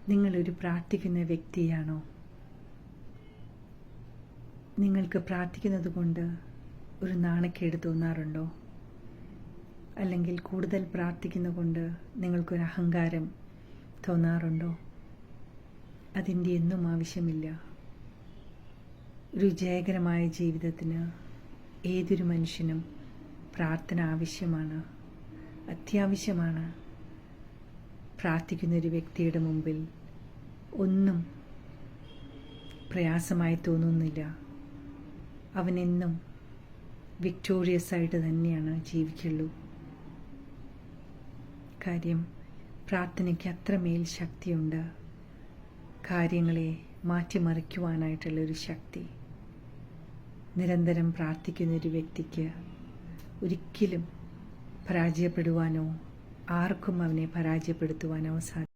നിങ്ങളൊരു പ്രാർത്ഥിക്കുന്ന വ്യക്തിയാണോ? നിങ്ങൾക്ക് പ്രാർത്ഥിക്കുന്നത് കൊണ്ട് ഒരു നാണക്കേട് തോന്നാറുണ്ടോ? അല്ലെങ്കിൽ കൂടുതൽ പ്രാർത്ഥിക്കുന്നത് കൊണ്ട് നിങ്ങൾക്കൊരു അഹങ്കാരം തോന്നാറുണ്ടോ? അതിൻ്റെ ഒന്നും ആവശ്യമില്ല. ഒരു ജയകരമായ ജീവിതത്തിന് ഏതൊരു മനുഷ്യനും പ്രാർത്ഥന ആവശ്യമാണ്, അത്യാവശ്യമാണ്. പ്രാർത്ഥിക്കുന്നൊരു വ്യക്തിയുടെ മുമ്പിൽ ഒന്നും പ്രയാസമായി തോന്നുന്നില്ല. അവനെന്നും വിക്ടോറിയസ് ആയിട്ട് തന്നെയാണ് ജീവിക്കുള്ളൂ. കാര്യം പ്രാർത്ഥനയ്ക്ക് അത്രമേൽ ശക്തിയുണ്ട്. കാര്യങ്ങളെ മാറ്റിമറിക്കുവാനായിട്ടുള്ളൊരു ശക്തി. നിരന്തരം പ്രാർത്ഥിക്കുന്നൊരു വ്യക്തിക്ക് ഒരിക്കലും പരാജയപ്പെടുവാനോ ആർക്കും അവനെ പരാജയപ്പെടുത്തുവാനോ സാധിക്കും.